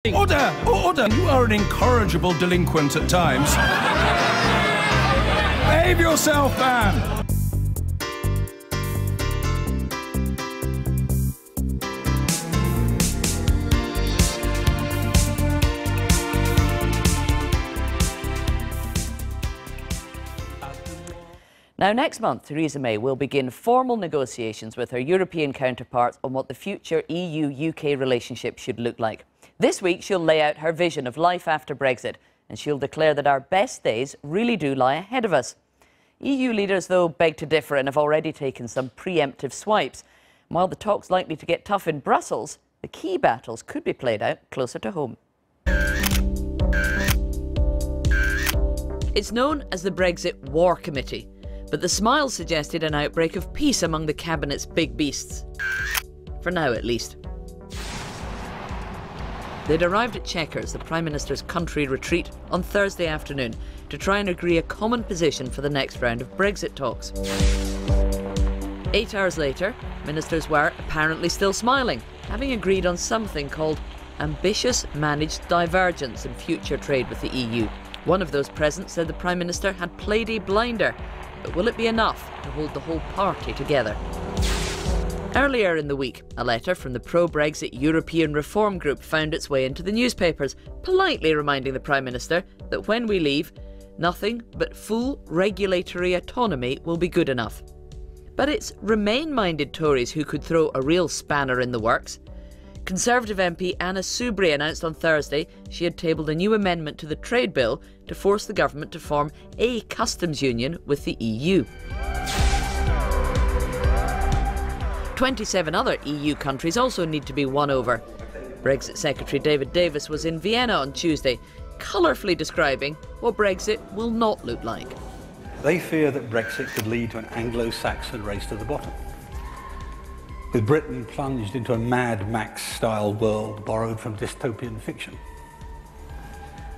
Order! Order! You are an incorrigible delinquent at times. Behave yourself, man! Now, next month, Theresa May will begin formal negotiations with her European counterparts on what the future EU-UK relationship should look like. This week, she'll lay out her vision of life after Brexit, and she'll declare that our best days really do lie ahead of us. EU leaders, though, beg to differ and have already taken some preemptive swipes. While the talk's likely to get tough in Brussels, the key battles could be played out closer to home. It's known as the Brexit War Committee, but the smiles suggested an outbreak of peace among the Cabinet's big beasts. For now, at least. They'd arrived at Chequers, the Prime Minister's country retreat, on Thursday afternoon to try and agree a common position for the next round of Brexit talks. 8 hours later, ministers were apparently still smiling, having agreed on something called ambitious managed divergence in future trade with the EU. One of those present said the Prime Minister had played a blinder, but will it be enough to hold the whole party together? Earlier in the week, a letter from the pro-Brexit European Reform Group found its way into the newspapers, politely reminding the Prime Minister that when we leave, nothing but full regulatory autonomy will be good enough. But it's Remain-minded Tories who could throw a real spanner in the works. Conservative MP Anna Soubry announced on Thursday she had tabled a new amendment to the trade bill to force the government to form a customs union with the EU. 27 other EU countries also need to be won over. Brexit Secretary David Davis was in Vienna on Tuesday, colourfully describing what Brexit will not look like. They fear that Brexit could lead to an Anglo-Saxon race to the bottom, with Britain plunged into a Mad Max-style world borrowed from dystopian fiction.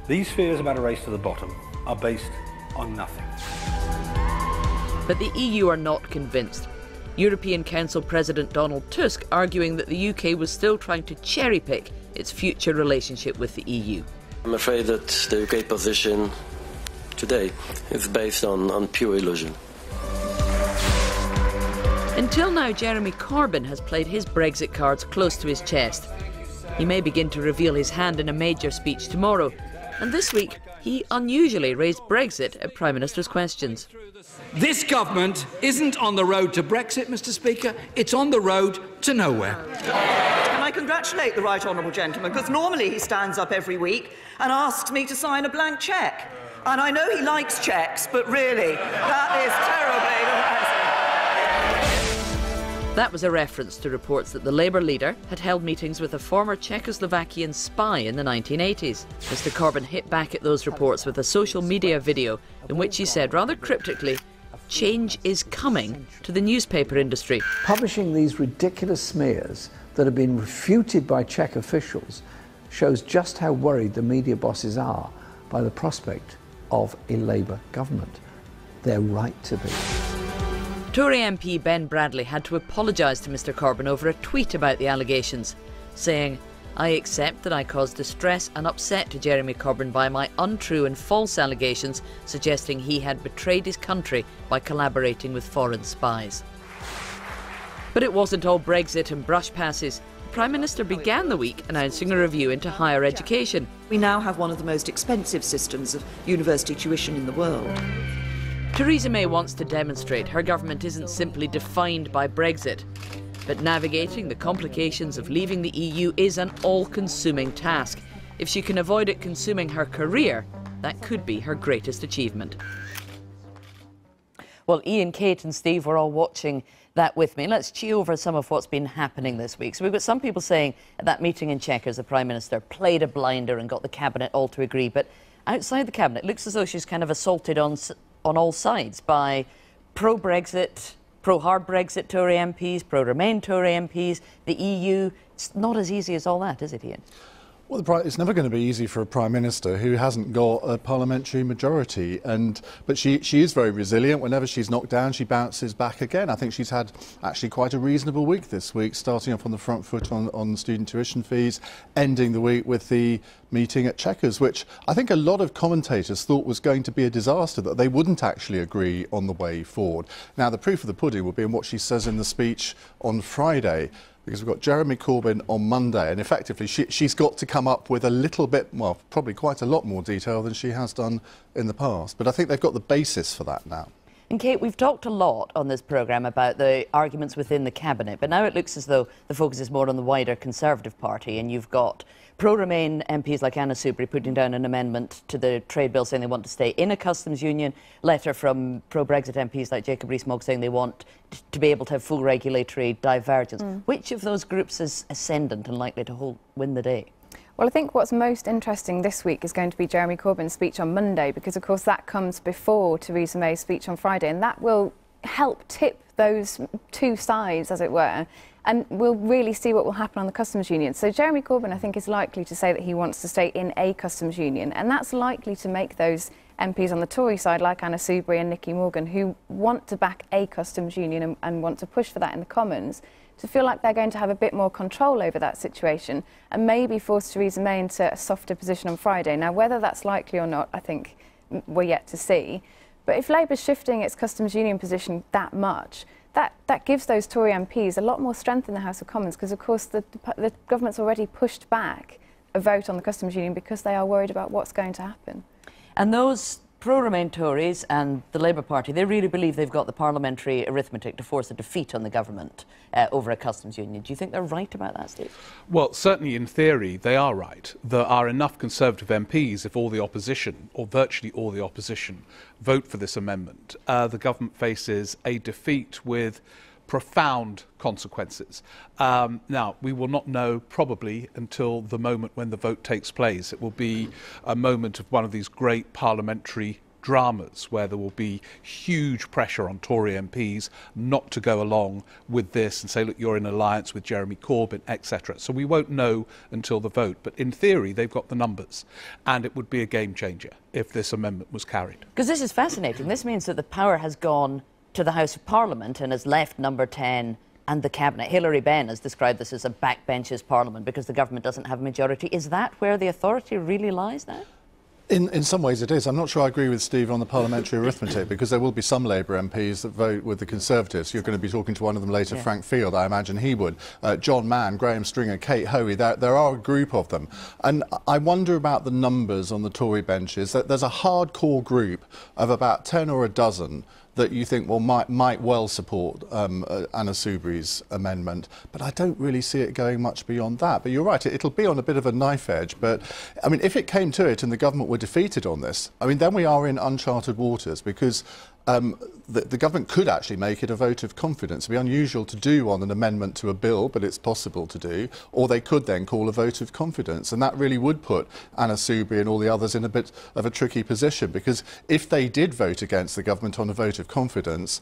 These fears about a race to the bottom are based on nothing. But the EU are not convinced. European Council President Donald Tusk arguing that the UK was still trying to cherry-pick its future relationship with the EU. I'm afraid that the UK position today is based on pure illusion. Until now, Jeremy Corbyn has played his Brexit cards close to his chest. He may begin to reveal his hand in a major speech tomorrow. And this week, he unusually raised Brexit at Prime Minister's questions. This government isn't on the road to Brexit, Mr. Speaker. It's on the road to nowhere. And I congratulate the right honourable gentleman, because normally he stands up every week and asks me to sign a blank cheque. And I know he likes cheques, but really, that is terribly embarrassing. That was a reference to reports that the Labour leader had held meetings with a former Czechoslovakian spy in the 1980s. Mr Corbyn hit back at those reports with a social media video in which he said, rather cryptically, change is coming to the newspaper industry. Publishing these ridiculous smears that have been refuted by Czech officials shows just how worried the media bosses are by the prospect of a Labour government. They're right to be. Tory MP Ben Bradley had to apologise to Mr Corbyn over a tweet about the allegations, saying, "I accept that I caused distress and upset to Jeremy Corbyn by my untrue and false allegations suggesting he had betrayed his country by collaborating with foreign spies." But it wasn't all Brexit and brush passes. The Prime Minister began the week announcing a review into higher education. We now have one of the most expensive systems of university tuition in the world. Theresa May wants to demonstrate her government isn't simply defined by Brexit, but navigating the complications of leaving the EU is an all-consuming task. If she can avoid it consuming her career, that could be her greatest achievement. Well, Ian, Kate and Steve were all watching that with me. Let's chew over some of what's been happening this week. So we've got some people saying at that meeting in Chequers, the Prime Minister played a blinder and got the Cabinet all to agree, but outside the Cabinet, it looks as though she's kind of assaulted on all sides by pro-Brexit, pro-hard Brexit Tory MPs, pro-Remain Tory MPs, the EU. It's not as easy as all that, is it, Ian? Well, it's never going to be easy for a Prime Minister who hasn't got a parliamentary majority, but she is very resilient. Whenever she's knocked down, she bounces back again. I think she's had actually quite a reasonable week this week, starting off on the front foot on student tuition fees, ending the week with the meeting at Chequers, which I think a lot of commentators thought was going to be a disaster, that they wouldn't actually agree on the way forward. Now, the proof of the pudding will be in what she says in the speech on Friday, because we've got Jeremy Corbyn on Monday, and effectively she's got to come up with a little bit, well, probably quite a lot more detail than she has done in the past. But I think they've got the basis for that now. And Kate, we've talked a lot on this programme about the arguments within the Cabinet, but now it looks as though the focus is more on the wider Conservative Party, and you've got pro-Remain MPs like Anna Soubry putting down an amendment to the trade bill saying they want to stay in a customs union, letter from pro-Brexit MPs like Jacob Rees-Mogg saying they want to be able to have full regulatory divergence. Which of those groups is ascendant and likely to win the day? Well, I think what's most interesting this week is going to be Jeremy Corbyn's speech on Monday, because, of course, that comes before Theresa May's speech on Friday, and that will help tip those two sides, as it were, and we'll really see what will happen on the customs union. So Jeremy Corbyn, I think, is likely to say that he wants to stay in a customs union, and that's likely to make those MPs on the Tory side, like Anna Soubry and Nicky Morgan, who want to back a customs union and want to push for that in the Commons, to feel like they're going to have a bit more control over that situation and maybe force Theresa May into a softer position on Friday. Now, whether that's likely or not, I think we're yet to see. But if Labour's shifting its customs union position that much, that gives those Tory MPs a lot more strength in the House of Commons, because, of course, the government's already pushed back a vote on the customs union because they are worried about what's going to happen. And those pro-Remain Tories and the Labour Party, they really believe they've got the parliamentary arithmetic to force a defeat on the government over a customs union. Do you think they're right about that, Steve? Well, certainly in theory they are right. There are enough Conservative MPs, if all the opposition, or virtually all the opposition, vote for this amendment. The government faces a defeat with profound consequences. Now, we will not know probably until the moment when the vote takes place. It will be a moment of one of these great parliamentary dramas where there will be huge pressure on Tory MPs not to go along with this and say, look, you're in alliance with Jeremy Corbyn, etc. So we won't know until the vote. But in theory, they've got the numbers, and it would be a game changer if this amendment was carried. Because this is fascinating. This means that the power has gone to the House of Parliament and has left Number 10 and the Cabinet. Hilary Benn has described this as a backbenches parliament because the government doesn't have a majority. Is that where the authority really lies now? In some ways it is. I'm not sure I agree with Steve on the parliamentary arithmetic, because there will be some Labour MPs that vote with the Conservatives. You're going to be talking to one of them later, yeah. Frank Field, I imagine he would. John Mann, Graham Stringer, Kate Hoey, there are a group of them. And I wonder about the numbers on the Tory benches. There's a hardcore group of about 10 or a dozen that you think, well, might well support Anna Soubry's amendment, but I don't really see it going much beyond that. But you're right, it'll be on a bit of a knife edge. But, I mean, if it came to it and the government were defeated on this, I mean, then we are in uncharted waters, because the government could actually make it a vote of confidence. It would be unusual to do on an amendment to a bill, but it's possible to do. Or they could then call a vote of confidence, and that really would put Anna Soubry and all the others in a bit of a tricky position, because if they did vote against the government on a vote of confidence,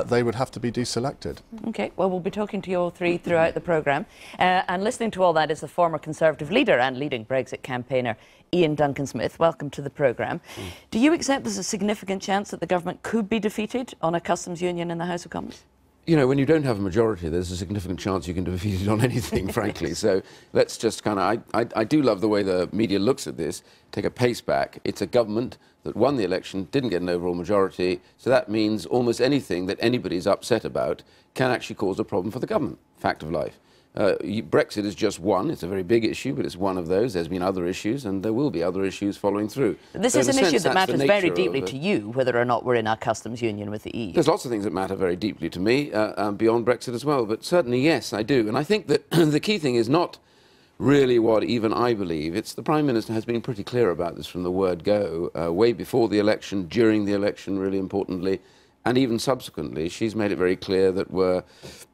they would have to be deselected. OK, well, we'll be talking to you all three throughout the programme. And listening to all that is the former Conservative leader and leading Brexit campaigner, Ian Duncan-Smith. Welcome to the programme. Do you accept there's a significant chance that the government could be defeated on a customs union in the House of Commons? You know, when you don't have a majority, there's a significant chance you can be defeated on anything, frankly. So let's just kind of... I do love the way the media looks at this. Take a pace back. It's a government that won the election, didn't get an overall majority, so that means almost anything that anybody's upset about can actually cause a problem for the government. Fact of life. Brexit is just one. It's a very big issue, but it's one of those. There's been other issues, and there will be other issues following through. This is an issue that matters very deeply to you, whether or not we're in our customs union with the EU. There's lots of things that matter very deeply to me, beyond Brexit as well, but certainly, yes, I do. And I think that the key thing is not really what even I believe. It's the Prime Minister has been pretty clear about this from the word go, way before the election, during the election, really importantly, and even subsequently. She's made it very clear that we're,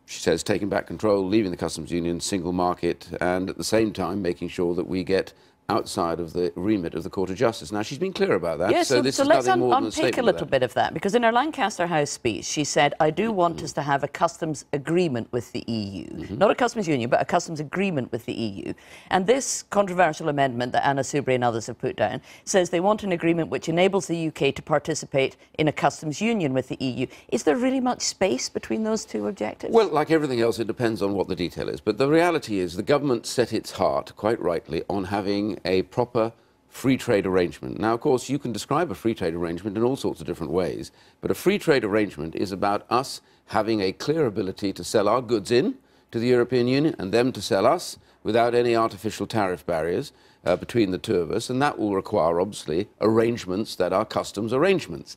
she says, taking back control, leaving the customs union, single market, and at the same time making sure that we get outside of the remit of the Court of Justice. Now, she's been clear about that. Yes, so this is let's nothing more than a unpick statement a of little that. bit of that, because in her Lancaster House speech, she said, I do want us to have a customs agreement with the EU. Not a customs union, but a customs agreement with the EU. And this controversial amendment that Anna Soubry and others have put down says they want an agreement which enables the UK to participate in a customs union with the EU. Is there really much space between those two objectives? Well, like everything else, it depends on what the detail is. But the reality is the government set its heart, quite rightly, on having a proper free trade arrangement. Now, of course, you can describe a free trade arrangement in all sorts of different ways, but a free trade arrangement is about us having a clear ability to sell our goods in to the European Union and them to sell us without any artificial tariff barriers between the two of us, and that will require, obviously, arrangements that are customs arrangements.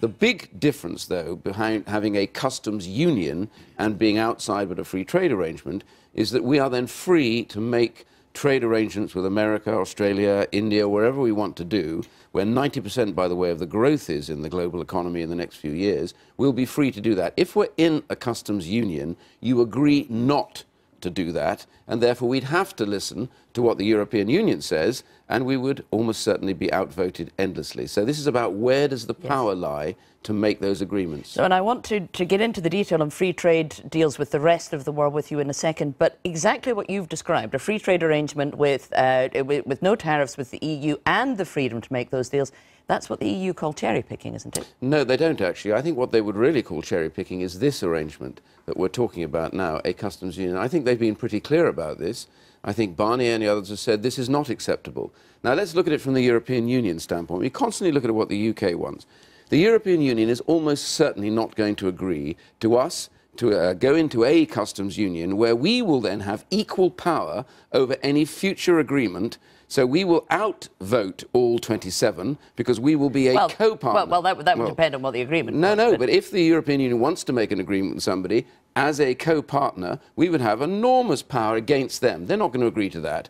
The big difference, though, behind having a customs union and being outside with a free trade arrangement is that we are then free to make trade arrangements with America, Australia, India, wherever we want to do, where 90%, by the way, of the growth is in the global economy in the next few years, we'll be free to do that. If we're in a customs union, you agree not to do that, and therefore we'd have to listen to what the European Union says, and we would almost certainly be outvoted endlessly. So this is about where does the power lie to make those agreements. So, and I want to get into the detail on free trade deals with the rest of the world with you in a second, but exactly what you've described, a free trade arrangement with no tariffs with the EU and the freedom to make those deals, that's what the EU call cherry-picking, isn't it? No, they don't, actually. I think what they would really call cherry-picking is this arrangement that we're talking about now, a customs union. I think they've been pretty clear about this. I think Barnier and the others have said this is not acceptable. Now, let's look at it from the European Union standpoint. We constantly look at what the UK wants. The European Union is almost certainly not going to agree to us to go into a customs union where we will then have equal power over any future agreement. So we will outvote all 27 because we will be a co-partner. Well, that would depend on what the agreement was. No, but if the European Union wants to make an agreement with somebody, as a co-partner, we would have enormous power against them. They're not going to agree to that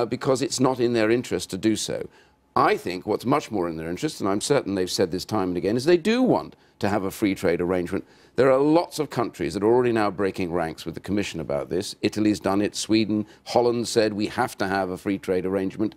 because it's not in their interest to do so. I think what's much more in their interest, and I'm certain they've said this time and again, is they do want to have a free trade arrangement. There are lots of countries that are already now breaking ranks with the Commission about this. Italy's done it, Sweden, Holland said we have to have a free trade arrangement.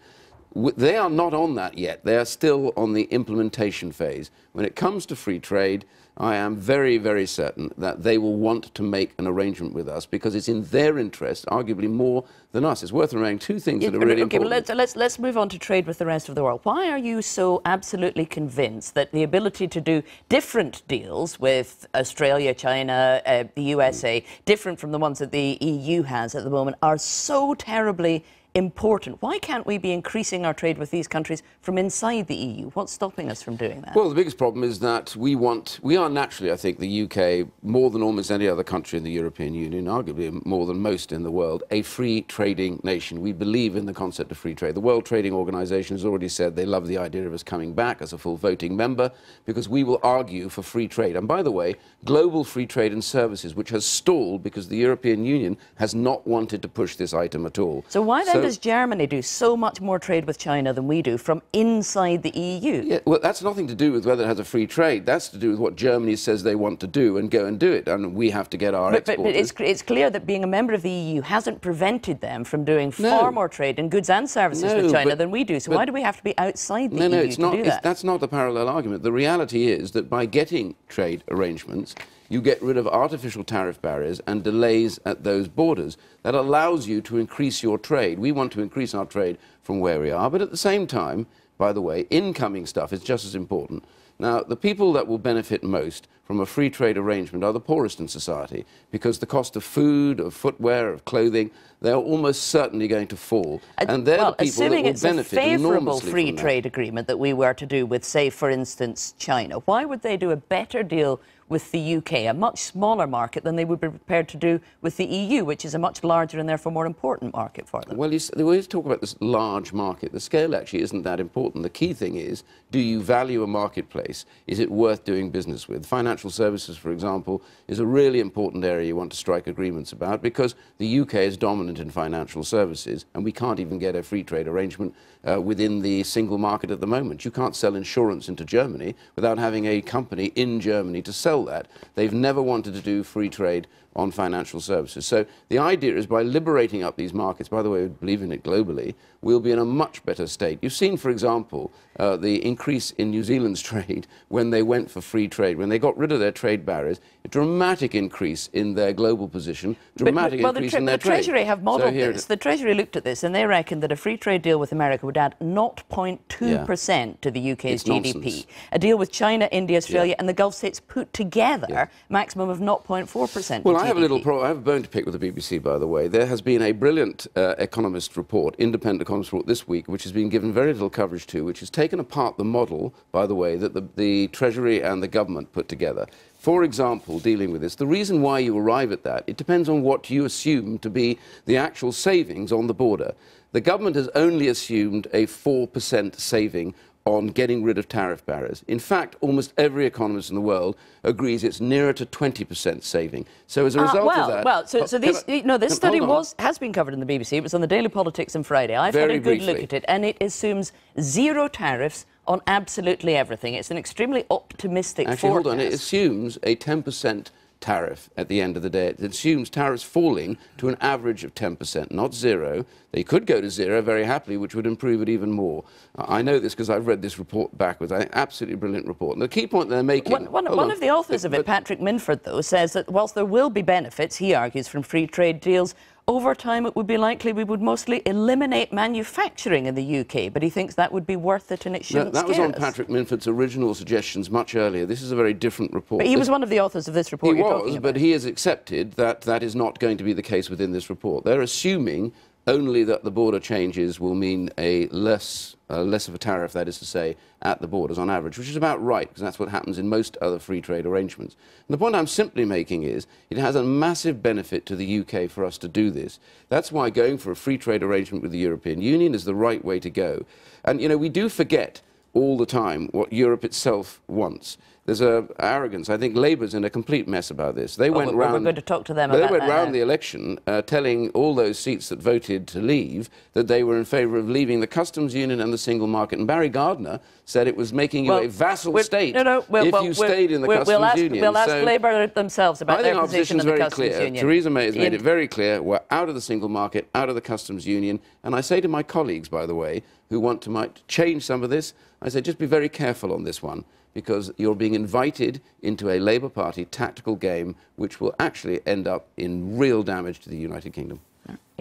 They are not on that yet. They are still on the implementation phase. When it comes to free trade, I am very, very certain that they will want to make an arrangement with us because it's in their interest, arguably more than us. It's worth remembering two things that are really important. Well, let's move on to trade with the rest of the world. Why are you so absolutely convinced that the ability to do different deals with Australia, China, the USA, different from the ones that the EU has at the moment, are so terribly important? Why can't we be increasing our trade with these countries from inside the EU? What's stopping us from doing that? Well, the biggest problem is that we are naturally, I think, the UK, more than almost any other country in the European Union, arguably more than most in the world, a free trading nation. We believe in the concept of free trade. The World Trading Organization has already said they love the idea of us coming back as a full voting member because we will argue for free trade. And by the way, global free trade and services, which has stalled because the European Union has not wanted to push this item at all. So why then does Germany do so much more trade with China than we do from inside the EU? Yeah, well, that's nothing to do with whether it has a free trade. That's to do with what Germany says they want to do and go and do it. And we have to get our exporters. But it's clear that being a member of the EU hasn't prevented them from doing far more trade in goods and services with China than we do. So why do we have to be outside the EU to do that? That's not the parallel argument. The reality is that by getting trade arrangements, you get rid of artificial tariff barriers and delays at those borders. That allows you to increase your trade. We want to increase our trade from where we are, but at the same time, by the way, incoming stuff is just as important. Now, the people that will benefit most from a free trade arrangement are the poorest in society because the cost of food, of footwear, of clothing, they're almost certainly going to fall. And they're the people that will benefit enormously from that. Assuming it's a favourable free trade agreement that we were to do with, say, for instance, China, why would they do a better deal with the UK, a much smaller market, than they would be prepared to do with the EU, which is a much larger and therefore more important market for them? Well, we always talk about this large market. The scale actually isn't that important. The key thing is, do you value a marketplace? Is it worth doing business with? Financial services, for example, is a really important area you want to strike agreements about because the UK is dominant in financial services and we can't even get a free trade arrangement within the single market at the moment. You can't sell insurance into Germany without having a company in Germany to sell that. They've never wanted to do free trade on financial services. So the idea is by liberating up these markets, by the way, we believe in it globally, we'll be in a much better state. You've seen, for example, the increase in New Zealand's trade when they went for free trade, when they got rid of their trade barriers, a dramatic increase in their global position, dramatic increase in their trade. The Treasury have modelled this. The Treasury looked at this and they reckon that a free trade deal with America would add 0.2% to the UK's GDP. Nonsense. A deal with China, India, Australia and the Gulf states put together, maximum of 0.4%. Well, I have a bone to pick with the BBC, by the way. There has been a brilliant economist report, independent economist report this week, which has been given very little coverage to, which has taken apart the model, by the way, that the Treasury and the government put together. For example, dealing with this, the reason why you arrive at that, it depends on what you assume to be the actual savings on the border. The government has only assumed a 4% saving on getting rid of tariff barriers. In fact, almost every economist in the world agrees it's nearer to 20% saving. So as a result of that... this study has been covered in the BBC. It was on the Daily Politics on Friday. I've had a good look at it, and it assumes zero tariffs on absolutely everything. It's an extremely optimistic forecast. Hold on, it assumes a 10% tariff at the end of the day. It assumes tariffs falling to an average of 10%, not zero. They could go to zero very happily, which would improve it even more. I know this because I've read this report backwards. I think absolutely brilliant report. And the key point they're making... One of the authors of it, Patrick Minford, though, says that whilst there will be benefits, he argues, from free trade deals, over time it would be likely we would mostly eliminate manufacturing in the UK, but he thinks that would be worth it and it shouldn't That was on Patrick Minford's original suggestions much earlier. This is a very different report. But he was one of the authors of this report you're talking about. But he has accepted that that is not going to be the case within this report. They're assuming only that the border changes will mean a less of a tariff, that is to say, at the borders on average, which is about right, because that's what happens in most other free trade arrangements. And the point I'm simply making is it has a massive benefit to the UK for us to do this. That's why going for a free trade arrangement with the European Union is the right way to go. And, you know, we do forget all the time what Europe itself wants. There's arrogance. I think Labour's in a complete mess about this. They went round. We're going to talk to them about that. They went round the election telling all those seats that voted to leave that they were in favour of leaving the customs union and the single market. And Barry Gardiner said it was making you a vassal state if you stayed in the customs union. We'll ask Labour themselves about their position in the customs union. Theresa May has made it very clear we're out of the single market, out of the customs union. And I say to my colleagues, by the way, who might change some of this, I say just be very careful on this one, because you're being invited into a Labour Party tactical game which will actually end up in real damage to the United Kingdom.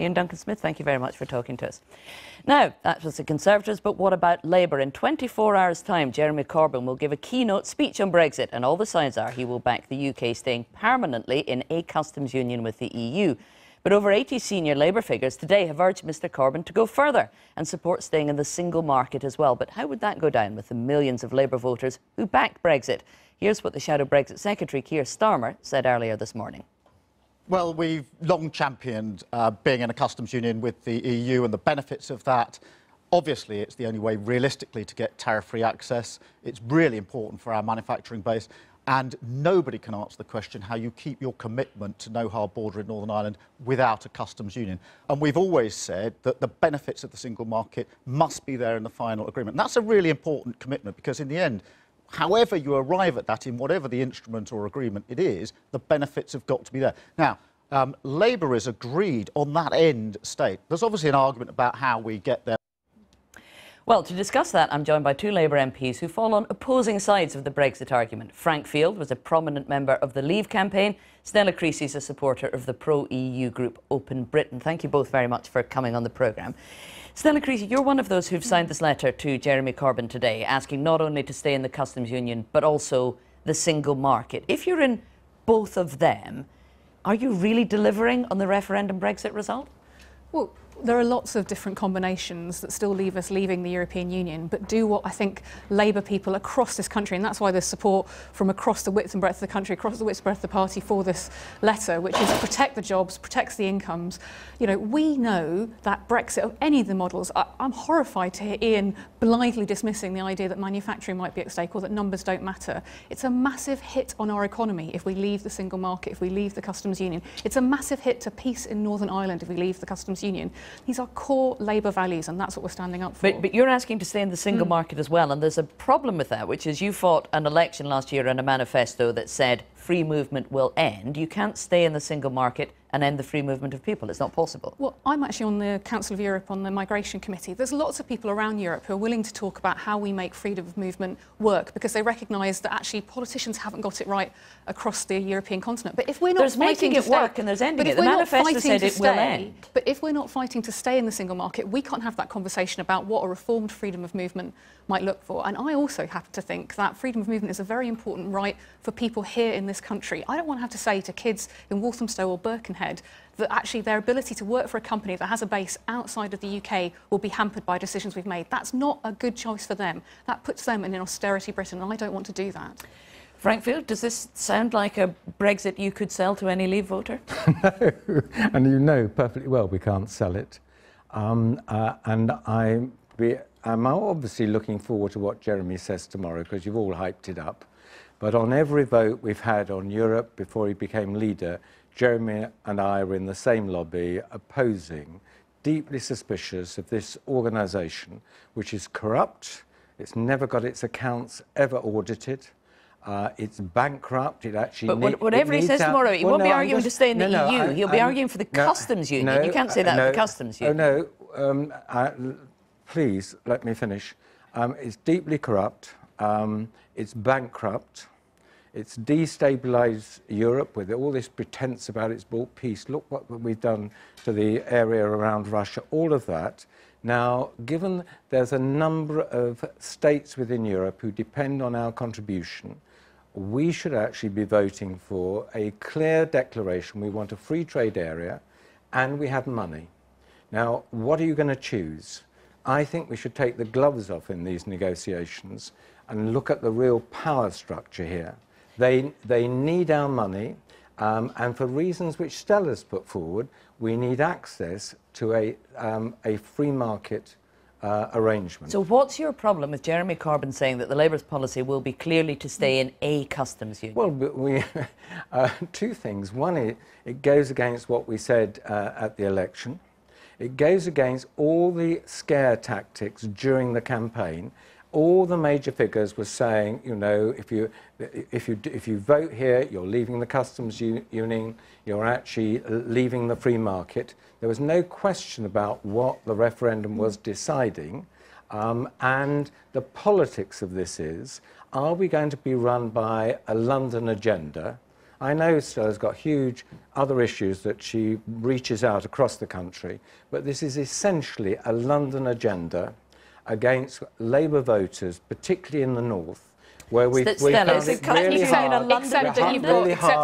Ian Duncan-Smith, thank you very much for talking to us. Now, that was the Conservatives, but what about Labour? In 24 hours' time, Jeremy Corbyn will give a keynote speech on Brexit, and all the signs are he will back the UK staying permanently in a customs union with the EU. But over 80 senior Labour figures today have urged Mr Corbyn to go further and support staying in the single market as well. But how would that go down with the millions of Labour voters who backed Brexit? Here's what the Shadow Brexit Secretary, Keir Starmer, said earlier this morning. Well, we've long championed being in a customs union with the EU and the benefits of that. Obviously, it's the only way realistically to get tariff-free access. It's really important for our manufacturing base. And nobody can answer the question how you keep your commitment to no hard border in Northern Ireland without a customs union. And we've always said that the benefits of the single market must be there in the final agreement. And that's a really important commitment, because in the end, however you arrive at that, in whatever the instrument or agreement it is, the benefits have got to be there. Now, Labour is agreed on that end state. There's obviously an argument about how we get there. Well, to discuss that, I'm joined by two Labour MPs who fall on opposing sides of the Brexit argument. Frank Field was a prominent member of the Leave campaign. Stella Creasy is a supporter of the pro-EU group Open Britain. Thank you both very much for coming on the programme. Stella Creasy, you're one of those who've signed this letter to Jeremy Corbyn today, asking not only to stay in the customs union, but also the single market. If you're in both of them, are you really delivering on the referendum Brexit result? Well, there are lots of different combinations that still leave us leaving the European Union, but do what I think Labour people across this country, and that's why there's support from across the width and breadth of the country, across the width and breadth of the party for this letter, which is protect the jobs, protects the incomes. You know, we know that Brexit, of any of the models, I'm horrified to hear Ian blithely dismissing the idea that manufacturing might be at stake or that numbers don't matter. It's a massive hit on our economy if we leave the single market, if we leave the customs union. It's a massive hit to peace in Northern Ireland if we leave the customs union. These are core Labour values, and that's what we're standing up for. But you're asking to stay in the single market as well, and there's a problem with that, which is you fought an election last year and a manifesto that said free movement will end. You can't stay in the single market and end the free movement of people. It's not possible. Well, I'm actually on the Council of Europe on the Migration Committee. There's lots of people around Europe who are willing to talk about how we make freedom of movement work, because they recognise that actually politicians haven't got it right across the European continent. But if we're not there's fighting making to it work and there's ending it. The manifesto said it will end. But if we're not fighting to stay in the single market, we can't have that conversation about what a reformed freedom of movement might look for. And I also happen to think that freedom of movement is a very important right for people here in this country. I don't want to have to say to kids in Walthamstow or Birkenhead that actually their ability to work for a company that has a base outside of the UK will be hampered by decisions we've made. That's not a good choice for them. That puts them in an austerity Britain, and I don't want to do that. Frank Field, does this sound like a Brexit you could sell to any Leave voter? No, and you know perfectly well we can't sell it. And I'm obviously looking forward to what Jeremy says tomorrow, because you've all hyped it up. But on every vote we've had on Europe before he became leader, Jeremy and I were in the same lobby opposing, deeply suspicious of this organisation, which is corrupt. It's never got its accounts ever audited. It's bankrupt. It actually. But whatever he says tomorrow, he won't be arguing to stay in the EU. He'll be arguing for the customs union. You can't say that of the customs union. Oh no! Please let me finish. It's deeply corrupt. It's bankrupt. It's destabilised Europe with all this pretense about it's brought peace. Look what we've done to the area around Russia. All of that. Now, given there's a number of states within Europe who depend on our contribution, we should actually be voting for a clear declaration. We want a free trade area, and we have money. Now, what are you going to choose? I think we should take the gloves off in these negotiations and look at the real power structure here. They need our money, and for reasons which Stella's put forward, we need access to a free market arrangement. So what's your problem with Jeremy Corbyn saying that the Labour's policy will be clearly to stay in a customs union? Well, two things. One, it goes against what we said at the election. It goes against all the scare tactics during the campaign. All the major figures were saying, you know, if you vote here, you're leaving the customs union, you're actually leaving the free market. There was no question about what the referendum was deciding, and the politics of this is, are we going to be run by a London agenda? I know Stella's got huge other issues that she reaches out across the country, but this is essentially a London agenda against Labour voters, particularly in the north, where we've except that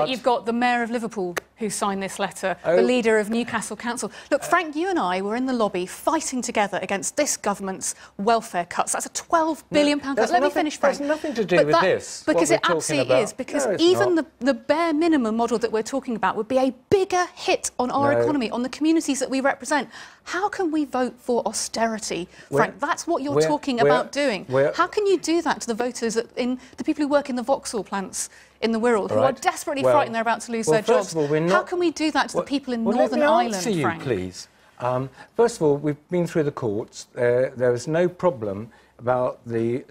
you've got the Mayor of Liverpool who signed this letter, the leader of Newcastle Council. Look, Frank, you and I were in the lobby fighting together against this government's welfare cuts. That's a £12 billion cut. Let me finish, Frank. That's nothing to do with this. Because it absolutely is. Because even the bare minimum model that we're talking about would be a bigger hit on our economy, on the communities that we represent. How can we vote for austerity, Frank? That's what you're talking about doing. How can you do that to the voters, the people who work in the Vauxhall plants in the Wirral, who are desperately frightened they're about to lose their jobs? How can we do that to the people in Northern Ireland, Frank? Let me answer you, please. First of all, we've been through the courts. There is no problem about the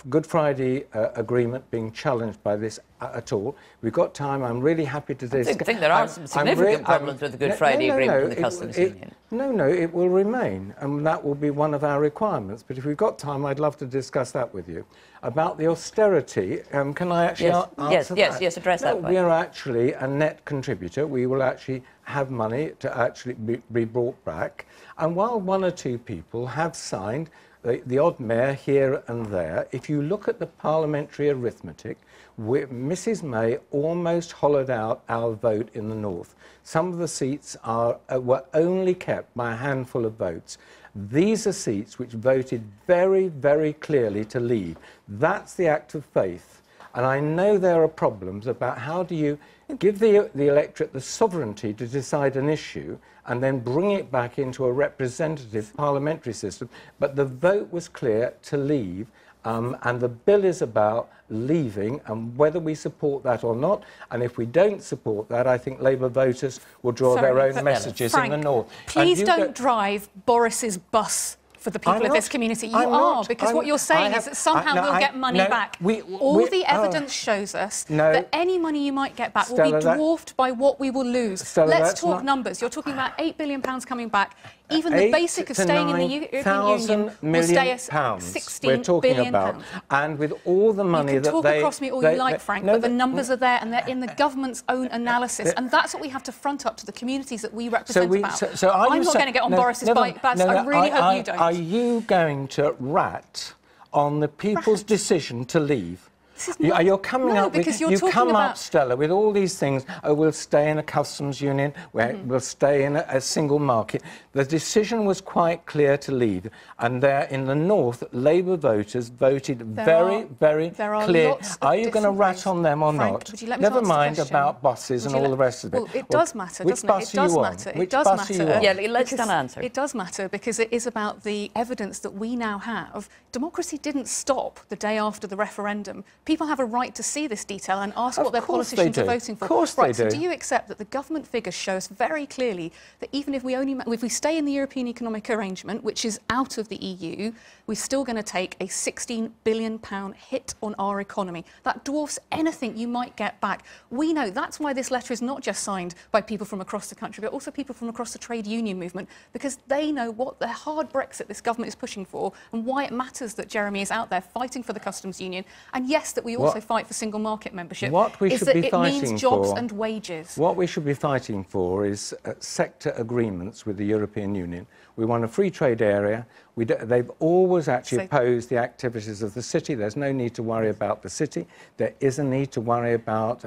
Good Friday Agreement being challenged by this at all. We've got time. I'm really happy to discuss. I think there are some significant problems with the Good Friday Agreement and the customs union. No, it will remain, and that will be one of our requirements. But if we've got time, I'd love to discuss that with you. About the austerity, can I actually answer that? Yes, address that. We are actually a net contributor. We will actually have money to actually be brought back. And while one or two people have signed, the odd mayor here and there, if you look at the parliamentary arithmetic, Mrs May almost hollowed out our vote in the north. Some of the seats were only kept by a handful of votes. These are seats which voted very, very clearly to leave. That's the act of faith. And I know there are problems about how do you give the electorate the sovereignty to decide an issue and then bring it back into a representative parliamentary system. But the vote was clear to leave, And the bill is about leaving, and whether we support that or not. And if we don't support that, I think Labour voters will draw their own messages Frank, in the north. Please don't drive Boris's bus for the people of this community. You are, because what you're saying is that somehow we'll get money back. All the evidence shows us that any money you might get back will be dwarfed by what we will lose. Let's talk numbers. You're talking about £8 billion coming back. Even the basic of staying in the European Union will stay at £16 billion. And with all the money that you can talk across me all you like, Frank, but the numbers are there and they're in the government's own analysis. And that's what we have to front up to the communities that we represent about. I'm not going to get on Boris's bike, but I really hope you don't. Are you going to rat on the people's decision to leave? You're coming up with, you come up, Stella, with all these things. Oh, we'll stay in a customs union, we'll stay in a single market. The decision was quite clear to leave, and there in the north, Labour voters voted very clear. Are you going to rat on them or not? Never mind about buses and all the rest of it. Well, it does matter, doesn't it? It does matter. It does matter. Yeah, let's get an answer. It does matter because it is about the evidence that we now have. Democracy didn't stop the day after the referendum. People have a right to see this detail and ask what their politicians are voting for. Of course they do. So do you accept that the government figures show us very clearly that even if we stay in the European Economic Arrangement, which is out of the EU, we're still going to take a £16 billion hit on our economy. That dwarfs anything you might get back. We know that's why this letter is not just signed by people from across the country, but also people from across the trade union movement, because they know what the hard Brexit this government is pushing for and why it matters that Jeremy is out there fighting for the customs union, and yes, that we also fight for single market membership. What we should be fighting it means jobs and wages. What we should be fighting for is sector agreements with the European Union. We want a free trade area. They've always actually opposed the activities of the city. There's no need to worry about the city. There is a need to worry about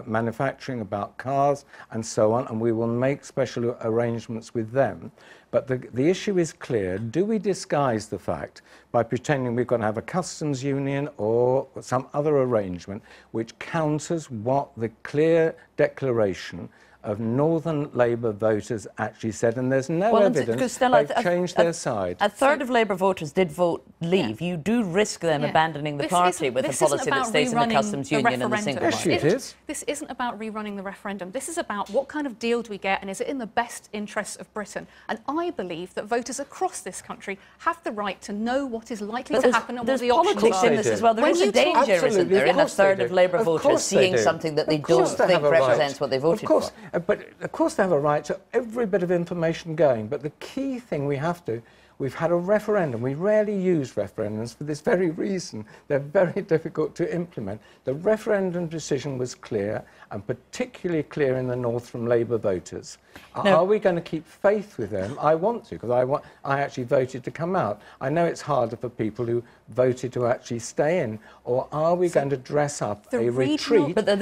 manufacturing, about cars and so on, and we will make special arrangements with them. But the issue is clear. Do we disguise the fact by pretending we're going to have a customs union or some other arrangement which counters what the clear declaration of Northern Labour voters actually said, and there's no evidence they've changed their side. A third of Labour voters did vote leave. You do risk them abandoning the party with a policy that stays in the customs union and the single market. Yes, it is. This isn't about rerunning the referendum. This is about what kind of deal do we get, and is it in the best interests of Britain? And I believe that voters across this country have the right to know what is likely to happen and what the options are. There's politics in this as well. There is a danger, isn't there, in a third of Labour voters seeing something that they don't think represents what they voted for. But of course they have a right to every bit of information going. But the key thing we've had a referendum. We rarely use referendums for this very reason. They're very difficult to implement. The referendum decision was clear, and particularly clear in the north from Labour voters. Are we going to keep faith with them? I want to, because I actually voted to come out. I know it's harder for people who voted to actually stay in. Or are we going to dress up a retreat, but there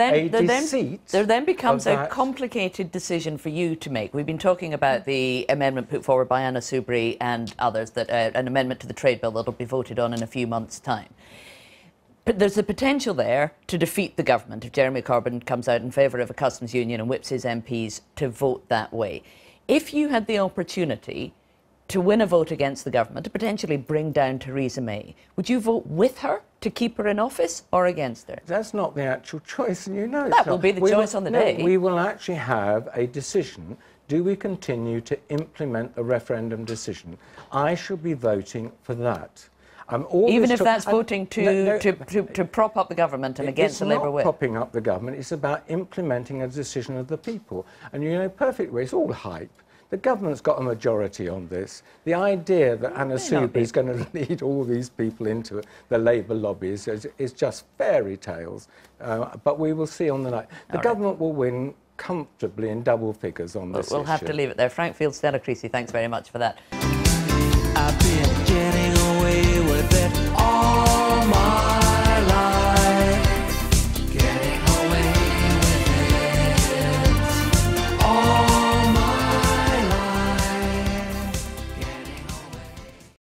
then becomes a complicated decision for you to make. We've been talking about the amendment put forward by Anna Soubry and others, that an amendment to the trade bill that will be voted on in a few months' time. But there's a potential there to defeat the government if Jeremy Corbyn comes out in favour of a customs union and whips his MPs to vote that way. If you had the opportunity to win a vote against the government, to potentially bring down Theresa May, would you vote with her to keep her in office or against her? That's not the actual choice, and you know that will be the choice on the day. We will actually have a decision. Do we continue to implement the referendum decision? I should be voting for that. Even if that's voting to prop up the government and against the Labour whip? It's not propping up the government, it's about implementing a decision of the people. And you know perfectly, it's all hype. The government's got a majority on this. The idea that Anna Soubry is going to lead all these people into the Labour lobbies is just fairy tales. But we will see on the night. The government will win comfortably in double figures on this issue. We'll have to leave it there. Frank Field, Stella Creasy, thanks very much for that.